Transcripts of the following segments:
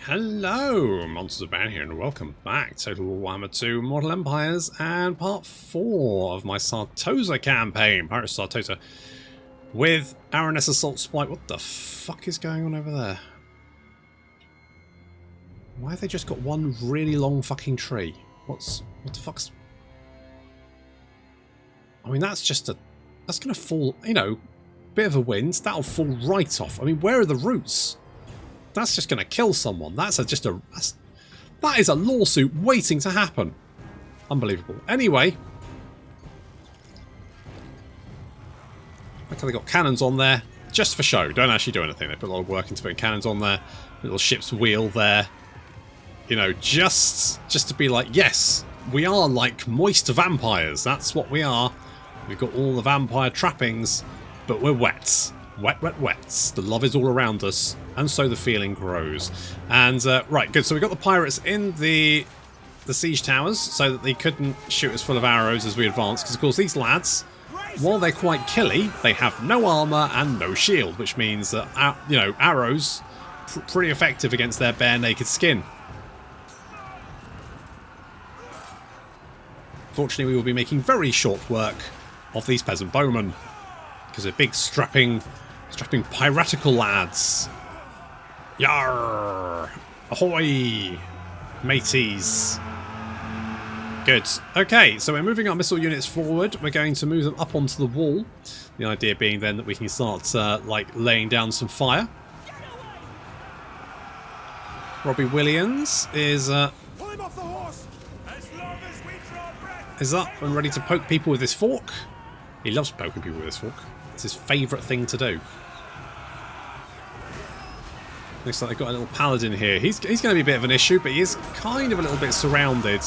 Hello, Monsters of Man here, and welcome back to Total War Warhammer 2 Mortal Empires and part 4 of my Sartosa campaign, Pirates of Sartosa, with Aranessa Saltspite. What the fuck is going on over there? Why have they just got one really long fucking tree? What the fuck's... I mean, that's just a... That's gonna fall, you know, bit of a wind, that'll fall right off. I mean, where are the roots? That's just going to kill someone. That is a lawsuit waiting to happen. Unbelievable. Anyway. Okay, they got cannons on there. Just for show. Don't actually do anything. They put a lot of work into putting cannons on there. Little ship's wheel there. You know, just to be like, yes, we are like moist vampires. That's what we are. We've got all the vampire trappings, but we're wet. Wet, wet, wet. The love is all around us, and so the feeling grows. And, right, good. So we got the pirates in the siege towers, so that they couldn't shoot us full of arrows as we advance. Because, of course, these lads, while they're quite killy, they have no armour and no shield, which means that, you know, arrows, pretty effective against their bare naked skin. Fortunately, we will be making very short work of these peasant bowmen, because they're big, strapping piratical lads. Yarr! Ahoy! Mateys. Good. Okay, so we're moving our missile units forward. We're going to move them up onto the wall. The idea being then that we can start, like, laying down some fire. Robbie Williams is up and ready to poke people with his fork. He loves poking people with his fork. It's his favourite thing to do. Looks like they've got a little paladin here. He's going to be a bit of an issue, but he is kind of a little bit surrounded.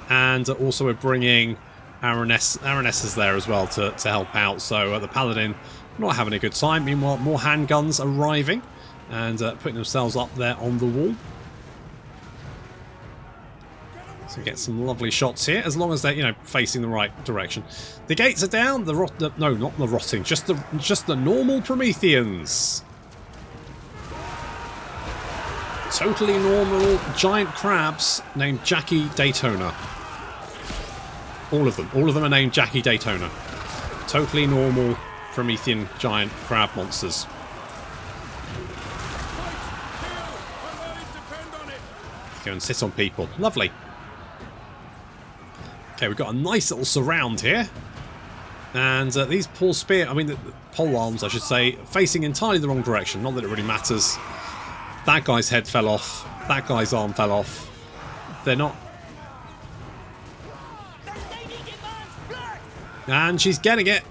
And also we're bringing Aranessa's there as well to help out. So the paladin not having a good time. Meanwhile, more handguns arriving and putting themselves up there on the wall. So we get some lovely shots here, as long as they're, you know, facing the right direction. The gates are down. No, not the rotting. Just the normal Prometheans. Totally normal giant crabs named Jackie Daytona. All of them are named Jackie Daytona. Totally normal Promethean giant crab monsters. Go and sit on people. Lovely. Okay, we've got a nice little surround here. And these pole arms, I should say, facing entirely the wrong direction. Not that it really matters. That guy's head fell off. That guy's arm fell off. They're not... And she's getting it.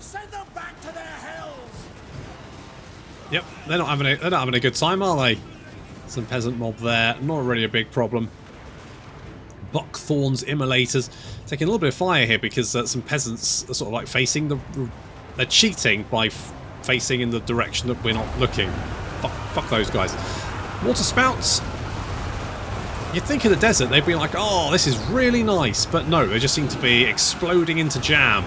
Send them back to their hells. Yep, they're not having a good time, are they? Some peasant mob there. Not really a big problem. Buckthorns, immolators, taking a little bit of fire here because some peasants are sort of like facing the... They're cheating by facing in the direction that we're not looking. Fuck those guys. Water spouts. You'd think in the desert they'd be like, oh, this is really nice, but no, they just seem to be exploding into jam.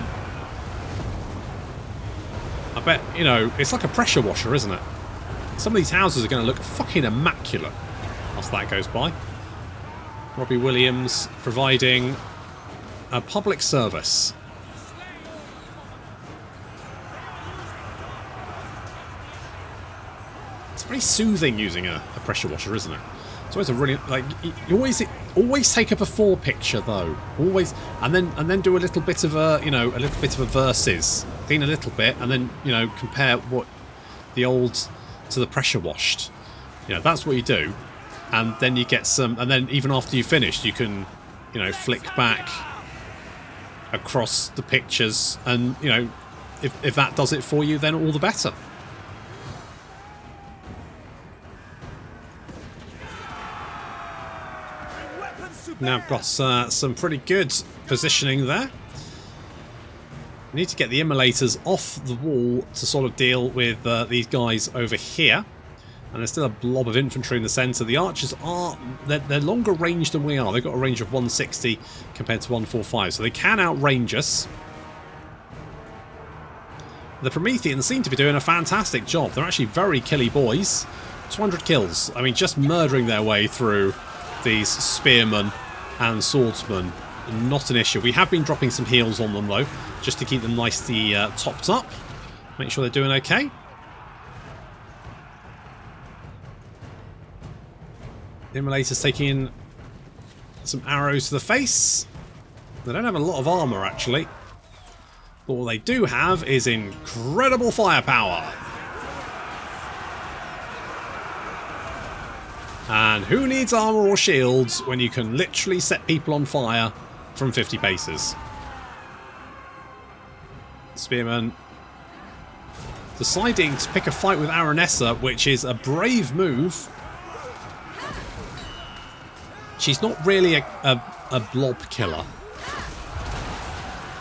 I bet, you know, it's like a pressure washer, isn't it? Some of these houses are going to look fucking immaculate as that goes by. Robbie Williams providing a public service. It's very soothing using a pressure washer, isn't it? It's always a really, like, you always take a before picture though, always, and then do a little bit of a, you know, a little bit of a versus, clean a little bit, and then, you know, compare what the old to the pressure washed. You know, that's what you do. And then you get some, and then even after you finish, you can, you know, flick back across the pictures, and, you know, if that does it for you, then all the better. Now I've got some pretty good positioning there. We need to get the immolators off the wall to sort of deal with these guys over here. And there's still a blob of infantry in the centre. The archers are... They're longer range than we are. They've got a range of 160 compared to 145. So they can outrange us. The Prometheans seem to be doing a fantastic job. They're actually very killy boys. 200 kills. I mean, just murdering their way through these spearmen and swordsmen, not an issue. We have been dropping some heals on them, though, just to keep them nicely topped up. Make sure they're doing okay. Immolator's taking in some arrows to the face. They don't have a lot of armour, actually. But what they do have is incredible firepower. And who needs armour or shields when you can literally set people on fire from 50 paces? Spearman deciding to pick a fight with Aranessa, which is a brave move. She's not really a blob killer.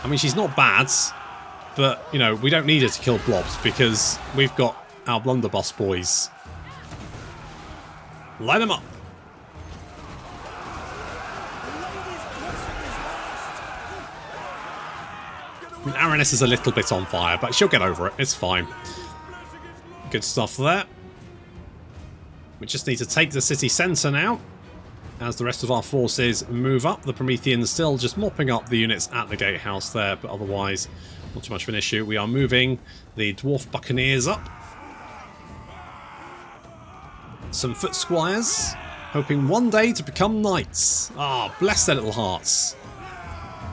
I mean, she's not bad, but, you know, we don't need her to kill blobs because we've got our Blunderbuss boys. Light them up. I mean, Araness is a little bit on fire, but she'll get over it. It's fine. Good stuff there. We just need to take the city centre now. As the rest of our forces move up, the Prometheans still just mopping up the units at the gatehouse there, but otherwise not too much of an issue. We are moving the Dwarf Buccaneers up. Some foot squires, hoping one day to become knights. Ah, bless their little hearts.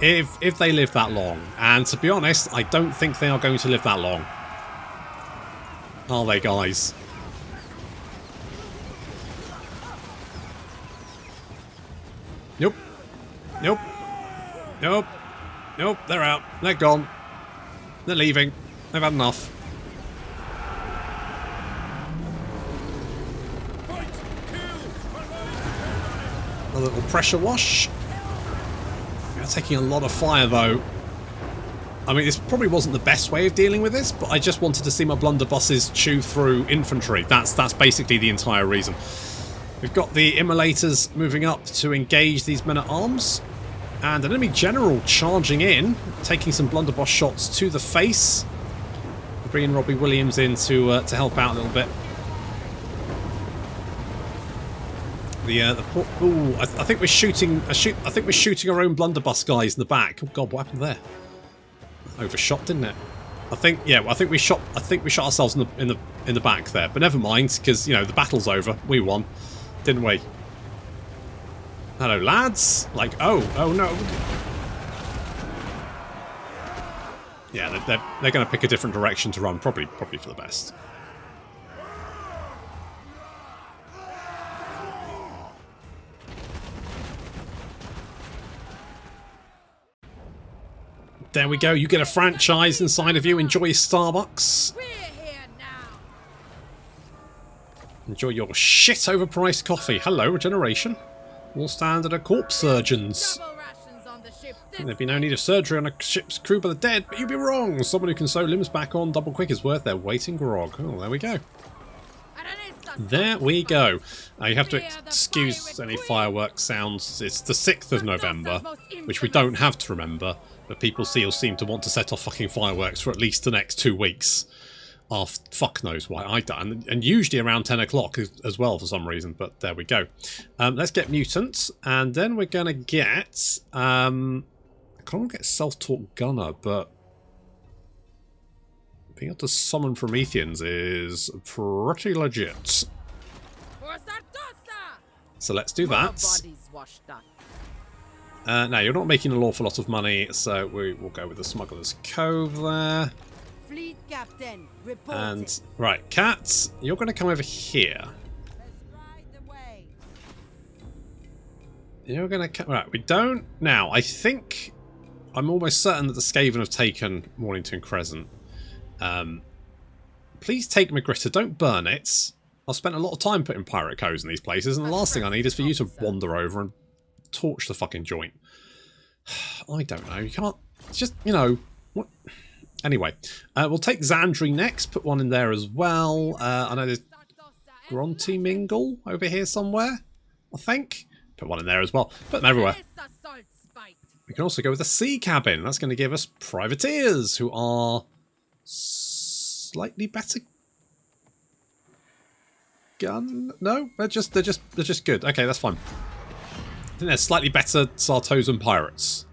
If they live that long. And to be honest, I don't think they are going to live that long. Are they, guys? Nope. Nope. Nope. Nope. They're out. They're gone. They're leaving. They've had enough. A little pressure wash. They're taking a lot of fire, though. I mean, this probably wasn't the best way of dealing with this, but I just wanted to see my blunderbusses chew through infantry. That's basically the entire reason. We've got the immolators moving up to engage these men-at-arms. And an enemy general charging in, taking some blunderbuss shots to the face. Bringing Robbie Williams in to help out a little bit. Ooh, I think we're shooting. I think we're shooting our own blunderbuss guys in the back. Oh God, what happened there? Overshot, didn't it? I think we shot ourselves in the back there. But never mind, because you know the battle's over. We won, didn't we? Hello, lads. Like, oh no. Yeah, they're going to pick a different direction to run. Probably for the best. There we go. You get a franchise inside of you. Enjoy Starbucks. We're here now. Enjoy your shit overpriced coffee. Hello, regeneration. All standard are corpse surgeons. Double rations on the ship. There'd be no need of surgery on a ship's crew by the dead, but you'd be wrong. Someone who can sew limbs back on double quick is worth their weight in grog. Oh, there we go. There we go. You have to excuse any fireworks sounds. It's the 6th of November, which we don't have to remember, but people still seem to want to set off fucking fireworks for at least the next 2 weeks. Oh, fuck knows why. I don't. And usually around 10 o'clock as well for some reason, but there we go. Let's get mutants, and then we're going to get... I can't get self-taught gunner, but... being able to summon Prometheans is pretty legit. So let's do that. Now, you're not making an awful lot of money, so we will go with the Smuggler's Cove there. Fleet captain, And, right, Cats, you're going to come over here. You're going to come... Right, we don't... Now, I think... I'm almost certain that the Skaven have taken Mornington Crescent. Please take Magritta, don't burn it. I've spent a lot of time putting pirate codes in these places, and the last thing I need is for you to wander over and torch the fucking joint. I don't know, you can't... It's just, you know... What? Anyway, we'll take Xandri next, put one in there as well. I know there's Gronty Mingle over here somewhere, I think. Put one in there as well. Put them everywhere. We can also go with the sea cabin. That's going to give us privateers, who are... slightly better. gun? No, they're just good. Okay, that's fine. I think they're slightly better Sartosan pirates.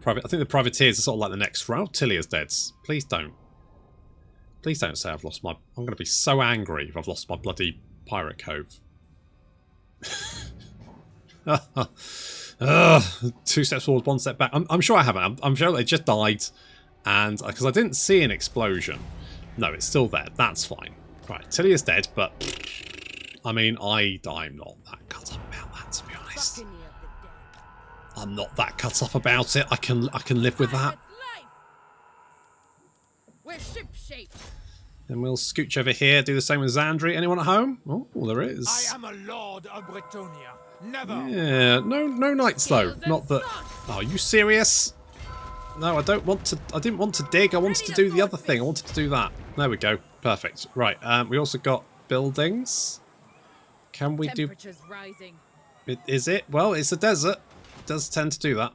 I think the privateers are sort of like the next round. Tilia's dead. Please don't. Please don't say I've lost my... I'm going to be so angry if I've lost my bloody pirate cove. 2 steps forward, 1 step back. I'm sure I haven't. I'm sure they just died. And because I didn't see an explosion. No, it's still there. That's fine. Right, Tilia's dead, but... I mean, I'm not that cut up about that, to be honest. I'm not that cut up about it. I can live with that. We're ship-shape. Then we'll scooch over here, do the same with Xandri. Anyone at home? Oh, there is. I am a lord of Bretonia. Never. Yeah, no knights though. Not that. Oh, are you serious? No, I didn't want to dig. I wanted to do the other thing. I wanted to do that. There we go. Perfect. Right. We also got buildings. Can we do? Temperature's rising. Is it? Well, it's a desert. It does tend to do that.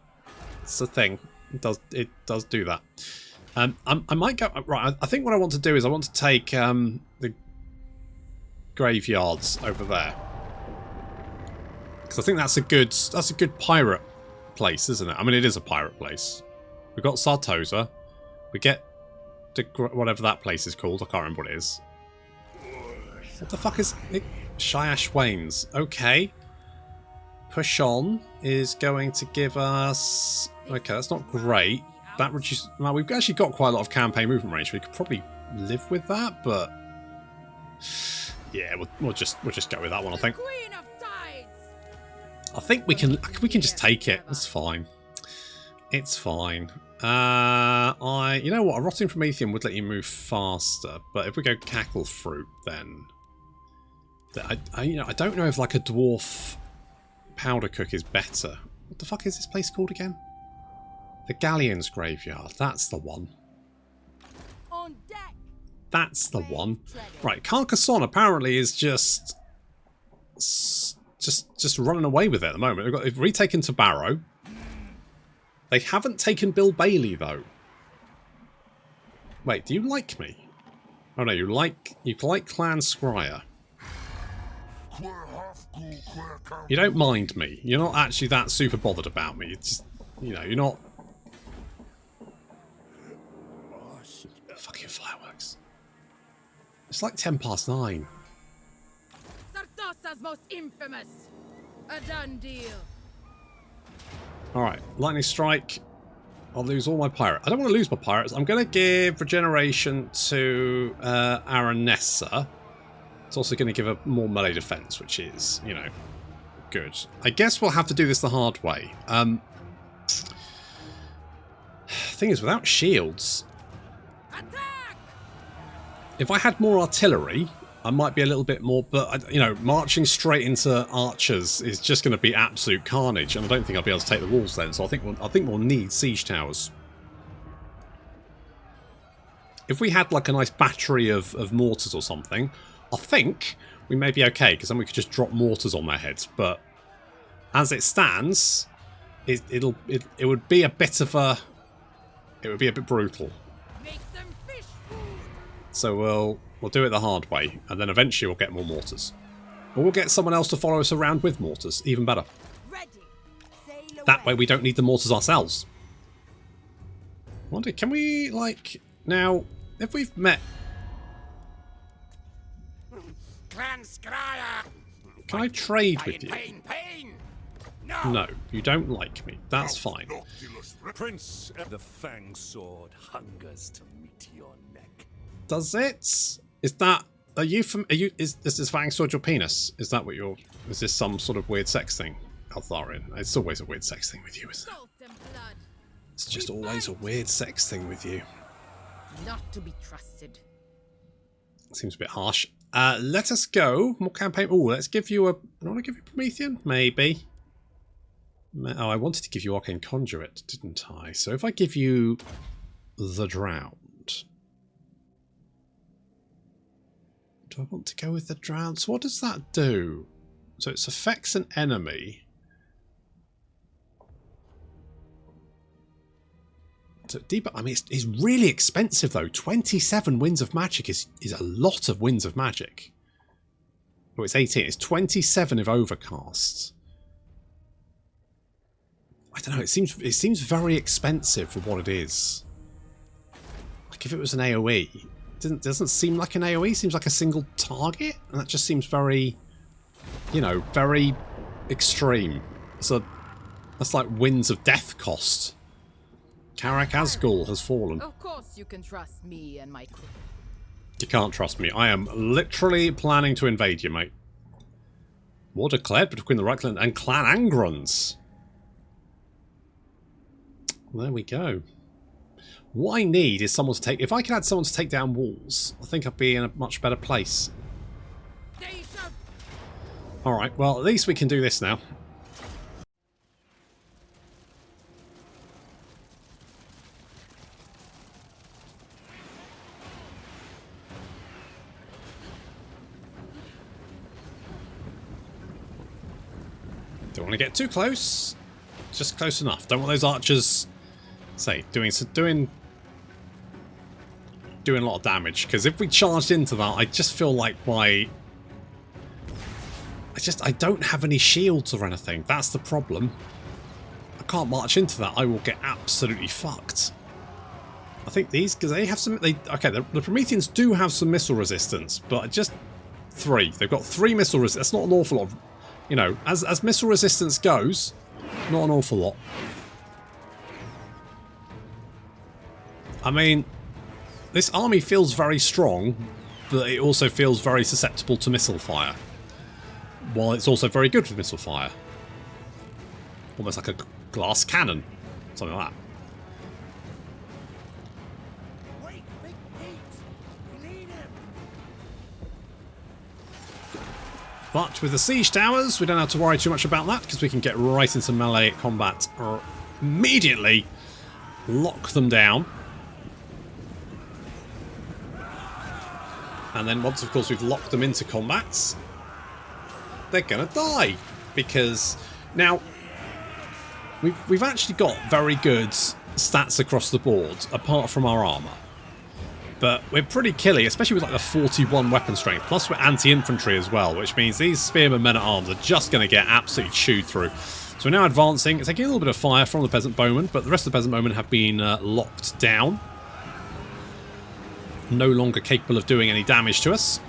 It's a thing. It does do that. I might go right. I think what I want to do is I want to take the graveyards over there because I think that's a good pirate place, isn't it? I mean, it is a pirate place. We've got Sartosa. We get whatever that place is called. I can't remember what it is. What the fuck is it? Shyash Wains. Okay. Push on is going to give us... Okay, that's not great. That reduces... Well, we've actually got quite a lot of campaign movement range. We could probably live with that, but... Yeah, we'll just go with that one, I think. Queen of Tides. I think we can just take it. It's fine. It's fine. You know what? A rotting Promethean would let you move faster, but if we go cackle fruit, then I don't know if like a dwarf powder cook is better. What the fuck is this place called again? The Galleon's Graveyard. That's the one. On deck. That's the one. Right, Carcassonne apparently is just running away with it at the moment. They've retaken Tabarro. They haven't taken Bill Bailey though. Wait, do you like me? Oh no, you like Clan Scryer. You don't mind me. You're not actually that super bothered about me. It's, you know, you're not. Fucking fireworks. It's like 9:10. Sartosa's most infamous. A done deal. Alright, lightning strike. I'll lose all my pirates. I don't want to lose my pirates. I'm going to give regeneration to Aranessa. It's also going to give her more melee defense, which is, you know, good. I guess we'll have to do this the hard way. Thing is, without shields, Attack! if I had more artillery, I might be a little bit more, but, you know, marching straight into archers is just going to be absolute carnage, and I don't think I'll be able to take the walls then, so I think we'll need siege towers. If we had, like, a nice battery of mortars or something, I think we may be okay, because then we could just drop mortars on their heads, but as it stands, it would be a bit of a... It would be a bit brutal. Make them fish food. So we'll do it the hard way, and then eventually we'll get more mortars. Or we'll get someone else to follow us around with mortars, even better. Ready. Sail That way away. we don't need the mortars ourselves. I wonder, can we, like... Now, if we've met... Clan Scryer. Can I trade with you? Pain. No, you don't like me. That's fine. Prince, the fang sword hungers to meet your neck. Does it? Is that... Are you from... Is this fang sword your penis? Is that what you're... Is this some sort of weird sex thing, Altharin? It's always a weird sex thing with you, isn't it? Salt and blood. It's just always a weird sex thing with you. Not to be trusted. Seems a bit harsh. Let us go. More campaign. Oh, let's give you a... I want to give you Promethean? Maybe. Oh, I wanted to give you Arcane Conduit, didn't I? So if I give you the Drowned... Do I want to go with the Drowned? So what does that do? So it affects an enemy. So debuff, I mean, it's really expensive though. 27 Winds of Magic is a lot of Winds of Magic. Oh, it's 18. It's 27 if overcast. I don't know. It seems very expensive for what it is. Like if it was an AoE, it doesn't seem like an AoE. It seems like a single target, and that just seems very, you know, very extreme. So that's like Winds of Death cost. Karak Asgul has fallen. Of course you can trust me and my crew. You can't trust me. I am literally planning to invade you, mate. War declared between the Right Clan and Clan Angrons. Well, there we go. What I need is someone to take... If I could add someone to take down walls, I think I'd be in a much better place. Alright, well, at least we can do this now. Don't want to get too close. Just close enough. Don't want those archers, say, doing a lot of damage. Because if we charged into that, I just feel like I don't have any shields or anything. That's the problem. I can't march into that. I will get absolutely fucked. I think these, because they have some... okay, the Prometheans do have some missile resistance, but just 3. They've got 3 missile resistance. That's not an awful lot. You know, as missile resistance goes, not an awful lot. I mean, this army feels very strong, but it also feels very susceptible to missile fire. While it's also very good with missile fire. Almost like a glass cannon. Something like that. Wait, Big Pete! We need him! But with the siege towers, we don't have to worry too much about that, because we can get right into melee combat or immediately lock them down. And then once, of course, we've locked them into combats, they're going to die. Because now, we've actually got very good stats across the board, apart from our armour. But we're pretty killy, especially with like the 41 weapon strength. Plus we're anti-infantry as well, which means these spearmen men-at-arms are just going to get absolutely chewed through. So we're now advancing, taking a little bit of fire from the peasant bowmen, but the rest of the peasant bowmen have been locked down. No longer capable of doing any damage to us.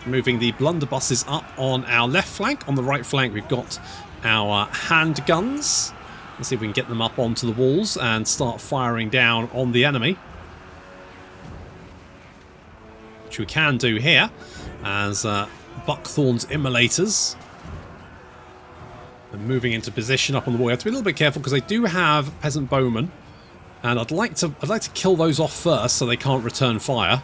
Moving the blunderbusses up on our left flank. On the right flank we've got our handguns. Let's see if we can get them up onto the walls and start firing down on the enemy. Which we can do here as Buckthorn's immolators are moving into position up on the wall. You have to be a little bit careful because they do have peasant bowmen, and I'd like to kill those off first so they can't return fire.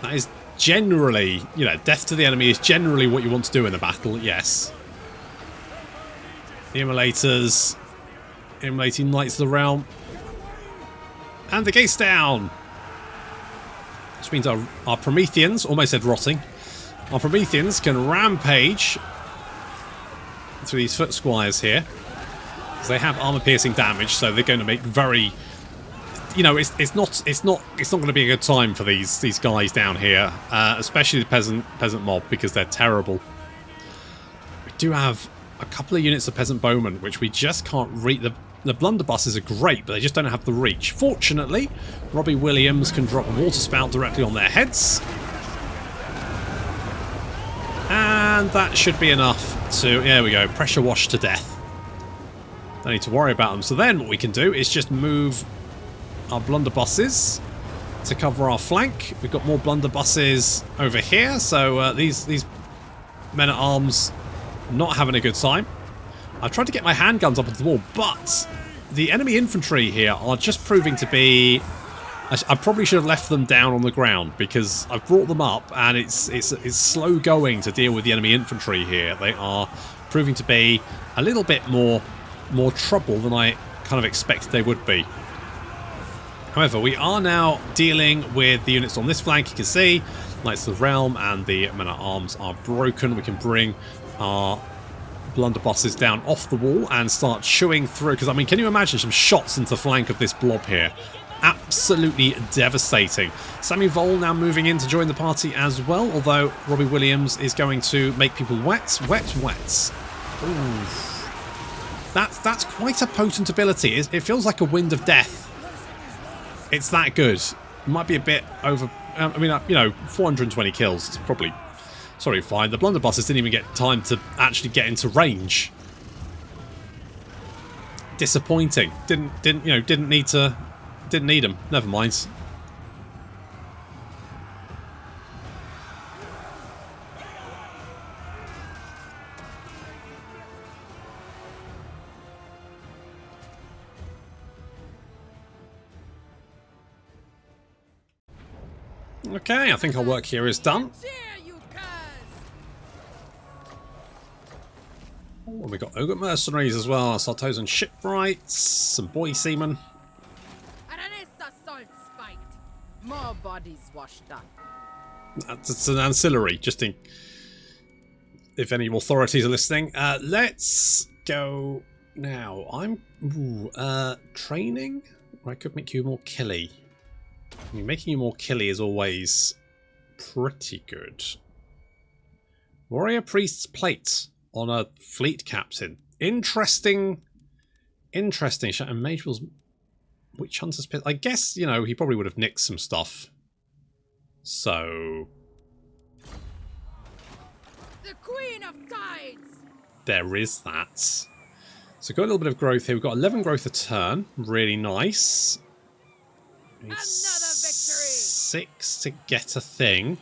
That is generally, you know, death to the enemy is generally what you want to do in a battle. Yes. The immolators, immolating Knights of the Realm. And the gates down! Which means our Prometheans, almost said rotting, our Prometheans can rampage through these foot squires here. Because they have armor-piercing damage, so they're going to make very... You know, it's not going to be a good time for these guys down here, especially the peasant mob, because they're terrible. We do have a couple of units of peasant bowmen, which we just can't reach. The blunderbusses are great, but they just don't have the reach. Fortunately, Robbie Williams can drop a water spout directly on their heads. And that should be enough to... There we go. Pressure wash to death. Don't need to worry about them. So then what we can do is just move our blunderbusses to cover our flank. We've got more blunderbusses over here. So these men-at-arms not having a good time. I've tried to get my handguns up onto the wall, but the enemy infantry here are just proving to be... I probably should have left them down on the ground, because I've brought them up and it's slow going to deal with the enemy infantry here. They are proving to be a little bit more trouble than I kind of expected they would be. However, we are now dealing with the units on this flank. You can see Knights of the Realm and the men-at-arms are broken. We can bring our blunderbusses down off the wall and start chewing through, because I mean, can you imagine some shots into the flank of this blob here? absolutely devastating. Sammy Vole now moving in to join the party as well, although Robbie Williams is going to make people wet. Ooh. That's quite a potent ability. It feels like a Wind of Death. It's that good. It might be a bit over... I mean, you know, 420 kills. It's probably... Sorry, fine. The Blunderbusses didn't even get time to actually get into range. Disappointing. Didn't need them. Never mind. Okay, I think our work here is done. Oh, we got Ogre Mercenaries as well, Sartosa Shipwrights, some boy seamen. Aranessa Saltspite. More bodies washed up. That's an ancillary, just in if any authorities are listening. Let's go now. Training? I could make you more killy. I mean, making you more killy is always pretty good. Warrior Priest's Plate on a fleet captain. Interesting. And Mage Will's Witch Hunter's Pit. I guess, you know, he probably would have nicked some stuff. So... The Queen of Tides! There is that. So got a little bit of growth here. We've got 11 growth a turn. Really nice. Another victory! 6 to get a thing.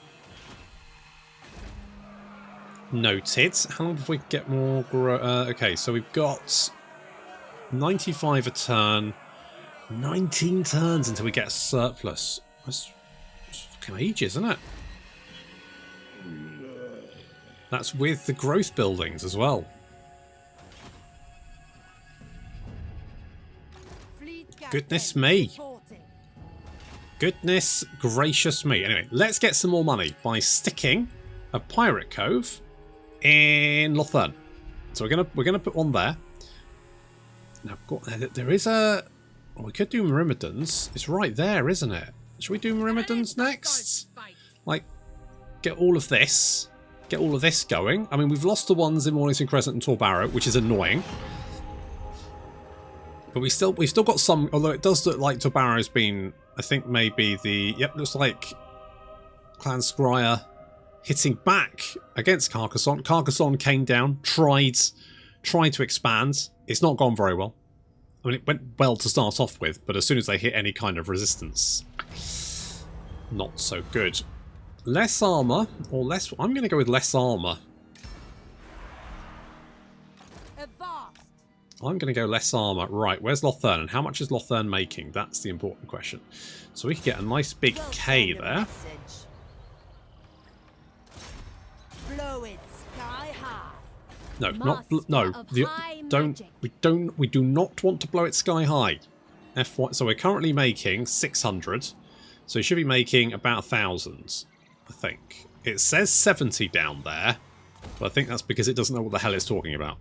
Noted. How long before we get more okay, so we've got 95 a turn. 19 turns until we get a surplus. That's fucking ages, isn't it? That's with the growth buildings as well. Goodness me. Goodness gracious me. Anyway, let's get some more money by sticking a pirate cove in Lothern. So we're gonna put one there. Now there is a... Oh, we could do Myrmidons. It's right there, isn't it? Should we do Myrmidons next? Like, get all of this. Get all of this going. I mean, we've lost the ones in Mornington Crescent and Torbarrow, which is annoying. But we've still got some, although it does look like Torbarrow's been, I think maybe the... Yep, looks like Clan Scryer hitting back against Carcassonne. Carcassonne came down, tried to expand. It's not gone very well. I mean, it went well to start off with, but as soon as they hit any kind of resistance, not so good. Less armor, or less... I'm going to go with less armor. I'm going to go less armor. Right, where's Lothern? And how much is Lothern making? That's the important question. So we could get a nice big K there. Blow it sky high. No, not no. We do not want to blow it sky high. So we're currently making 600. So we should be making about 1,000, I think. It says 70 down there, but I think that's because it doesn't know what the hell it's talking about.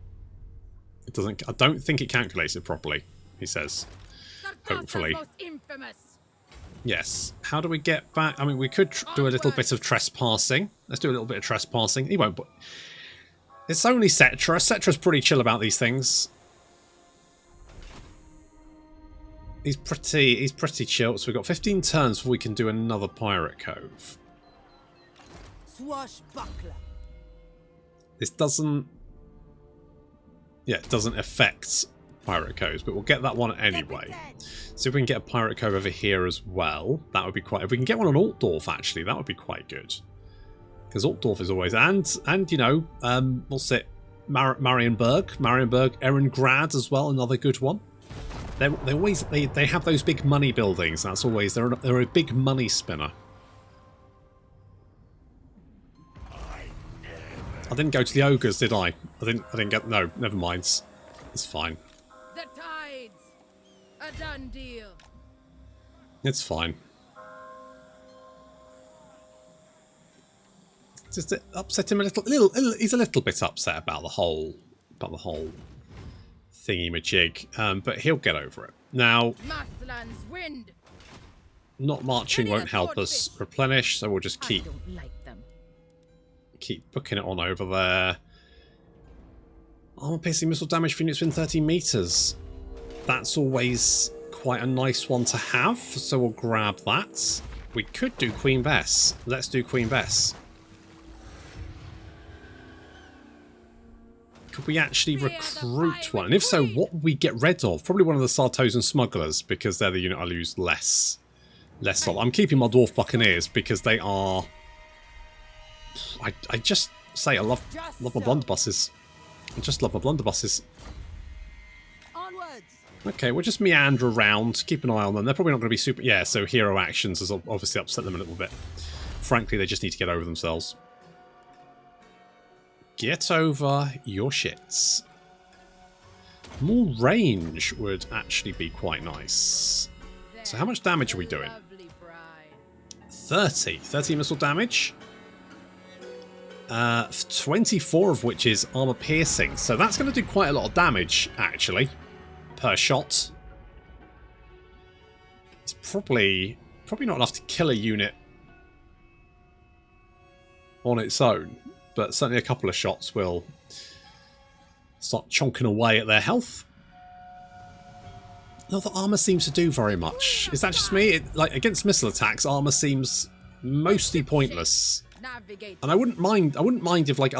It doesn't. I don't think it calculates it properly, he says. Hopefully. Yes. How do we get back? I mean, we could do a little bit of trespassing. Let's do a little bit of trespassing. He won't. But it's only Cetra. Cetra's pretty chill about these things. He's pretty chill. So we've got 15 turns before we can do another pirate cove. Swashbuckler. This doesn't... Yeah, it doesn't affect pirate coves, but we'll get that one anyway. See if we can get a pirate cove over here as well. That would be quite... If we can get one on Altdorf, actually, that would be quite good. Because Altdorf is always... And you know, what's it? Marienburg, Ehrengrad as well, another good one. They have those big money buildings. That's always... They're a big money spinner. I didn't go to the ogres, did I? I didn't get... No, never mind. It's fine. The tides. A done deal. It's fine. Just upset him a little. He's a little bit upset about the whole thingy-majig, but he'll get over it. Now, Mathlan's wind. not marching Ready won't a help us swordfish. replenish, so we'll just I keep don't like them. booking it on over there. Armor piercing missile damage for units within 30 meters. That's always quite a nice one to have, so we'll grab that. We could do Queen Bess. Let's do Queen Bess. Could we actually recruit one? And if so, what would we get rid of? Probably one of the Sartosan smugglers, because they're the unit I'll use less of. I'm keeping my Dwarf Buccaneers because they are... I just say I love my blunderbusses. I just love my blunderbusses. Onwards. Okay, we'll just meander around, keep an eye on them. They're probably not going to be super... Yeah, so hero actions has obviously upset them a little bit. Frankly, they just need to get over themselves. Get over your shits. More range would actually be quite nice. So how much damage are we doing? 30. 30 missile damage. 24 of which is armor piercing. So that's going to do quite a lot of damage, actually, per shot. It's probably not enough to kill a unit on its own. But certainly a couple of shots will start chonking away at their health. Not that armor seems to do very much. Is that just me? Like against missile attacks, armor seems mostly pointless. And I wouldn't mind if like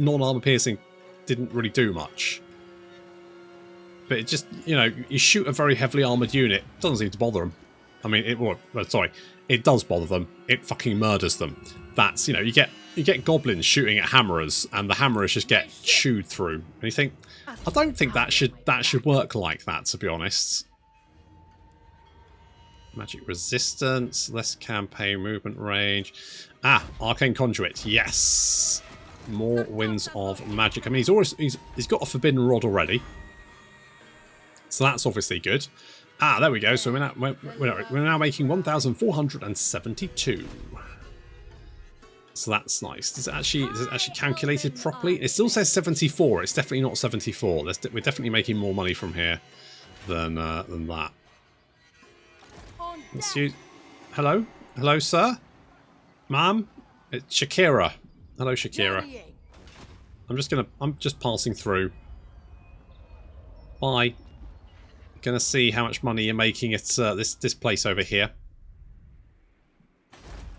non-armor piercing didn't really do much. But it just, you know, you shoot a very heavily armored unit, it doesn't seem to bother them. I mean, it does bother them. It fucking murders them. That's, you know, you get goblins shooting at hammerers, and the hammerers just get chewed through. And you think, I don't think that should work like that, to be honest. Magic resistance, less campaign movement range. Ah, arcane conduit, yes. More winds of magic. I mean, he's got a forbidden rod already, so that's obviously good. Ah, there we go. So we're now making 1,472. So that's nice. Is it actually calculated properly? It still says 74. It's definitely not 74. We're definitely making more money from here than that. Let's use... Hello? Hello, sir? Ma'am? It's Shakira. Hello, Shakira. I'm just passing through. Bye. Gonna see how much money you're making at this place over here.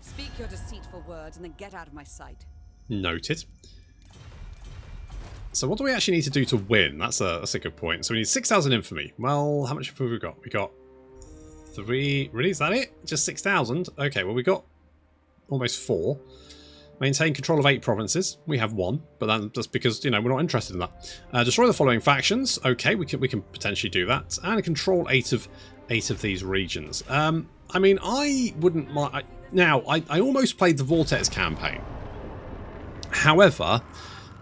Speak your deceitful words and then get out of my sight. Noted. So what do we actually need to do to win? That's a good point. So we need 6,000 infamy. Well, how much have we got? We got 3... Really? Is that it? Just 6,000? Okay, well we got almost 4. Maintain control of 8 provinces. We have 1, but that's because, you know, we're not interested in that. Destroy the following factions. Okay, we can potentially do that. And control 8 of these regions. I mean, I wouldn't mind... Now, I almost played the Vortex campaign. However,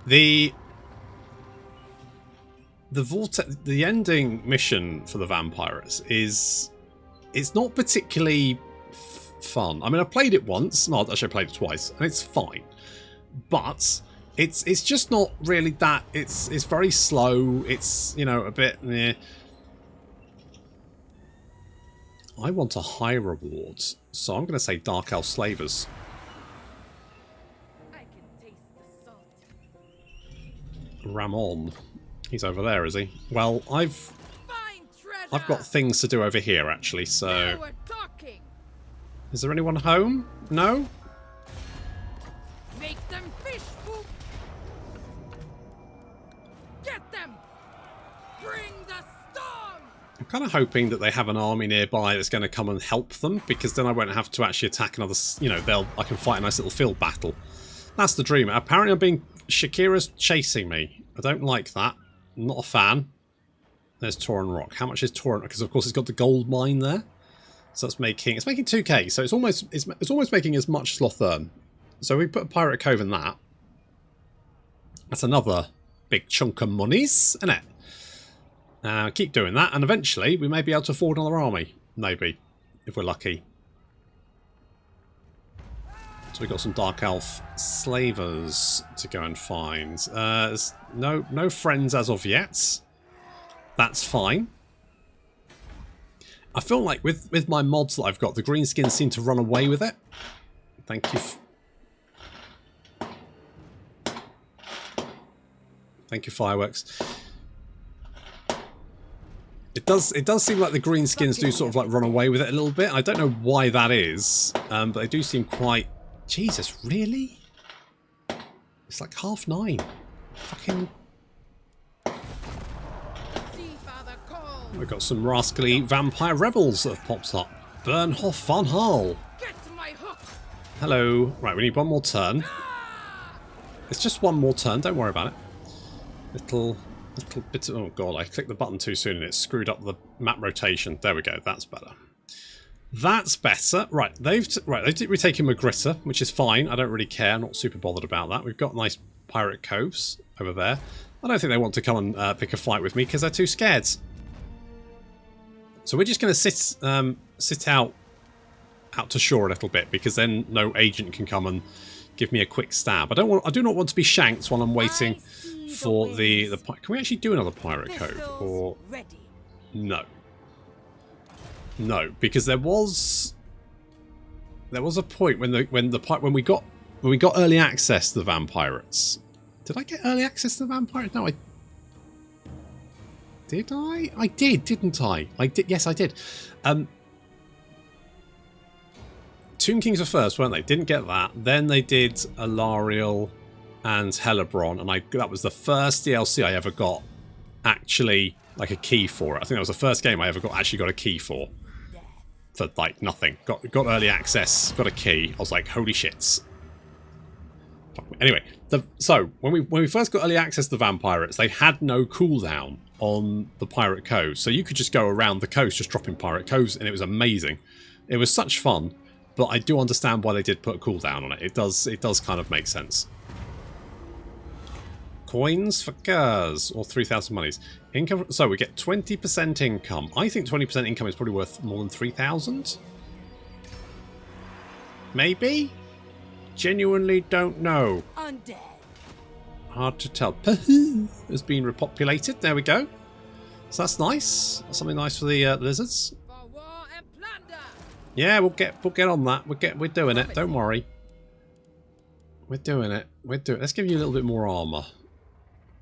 the ending mission for the vampires is... It's not particularly fun. I mean, I played it once. No, actually I played it twice, and it's fine. But it's just not really that. It's very slow. It's, you know, a bit... Eh. I want a high reward, so I'm going to say Dark Elf Slavers. I can taste the salt. Ramon. He's over there, is he? Well, I've Find treasure. got things to do over here, actually, so... Now we're talking. Is there anyone home? No? Make them fish poop. Get them. Bring the storm. I'm kind of hoping that they have an army nearby that's going to come and help them, because then I won't have to actually attack another... You know, I can fight a nice little field battle. That's the dream. Apparently Shakira's chasing me. I don't like that. I'm not a fan. There's Tauren Rock. How much is Tauren? Because of course it's got the gold mine there. So it's making 2k. So it's almost making as much Slothern. So we put a pirate cove in that. That's another big chunk of monies, isn't it? Keep doing that, and eventually we may be able to afford another army. Maybe, if we're lucky. So we got some Dark Elf Slavers to go and find. There's no friends as of yet. That's fine. I feel like with my mods that I've got, the Greenskins seem to run away with it. Thank you. Thank you, Fireworks. It does seem like the Greenskins do sort of like run away with it a little bit. I don't know why that is, but they do seem quite... Jesus, really? It's like 9:30. Fucking... We've got some rascally vampire rebels that have popped up. Bernhoff von Hall. Get my hook. Hello. Right, we need one more turn. It's just one more turn, don't worry about it. Little bit of... Oh god, I clicked the button too soon and it screwed up the map rotation. There we go, that's better. That's better. Right, they've retaken Magritta, which is fine. I don't really care. I'm not super bothered about that. We've got nice pirate coves over there. I don't think they want to come and pick a fight with me because they're too scared. So we're just going to sit out to shore a little bit because then no agent can come and give me a quick stab. I do not want to be shanked while I'm waiting for the. Can we actually do another pirate cove or no? No, because there was a point when we got early access to the vampirates. Did I get early access to the vampirates? No, did I? I did, didn't I? I did. Yes, I did. Tomb Kings were first, weren't they? Didn't get that. Then they did Alariel and Hellebron, and that was the first DLC I ever got actually like a key for it. I think that was the first game I ever actually got a key for like nothing. Got early access, got a key. I was like, holy shits. Anyway, so when we first got early access to the vampirates, they had no cooldown on the pirate coves, so you could just go around the coast just dropping pirate coves, and it was amazing. It was such fun, but I do understand why they did put a cooldown on it. It does kind of make sense. Coins for girls, or 3,000 monies. Income. So we get 20% income. I think 20% income is probably worth more than 3,000. Maybe. Genuinely don't know. Undead. Hard to tell. Has been repopulated. There we go. So that's nice. That's something nice for the lizards. For war and plunder. Yeah, we'll get on that. We're doing it. Don't worry. We're doing it. Let's give you a little bit more armor.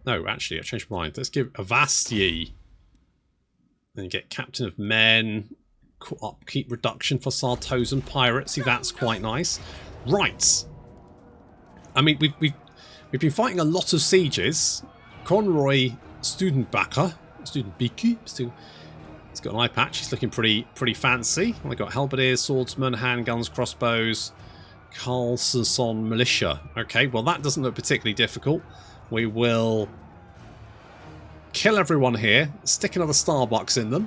No, actually, I changed my mind. Let's give Avasti. Then you get Captain of Men. Upkeep reduction for Sartosa and Pirates. See, that's quite nice. Right. I mean, we've been fighting a lot of sieges. Conroy Studenbacher. He's got an eye patch. He's looking pretty fancy. We've got halberdiers, swordsmen, handguns, crossbows. Carlsson militia. Okay, well that doesn't look particularly difficult. We will kill everyone here, stick another Starbucks in them.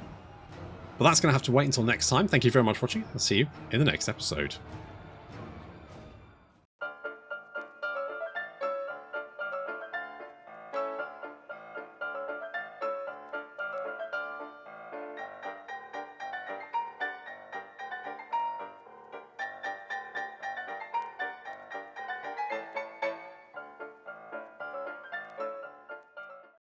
But that's going to have to wait until next time. Thank you very much for watching. I'll see you in the next episode.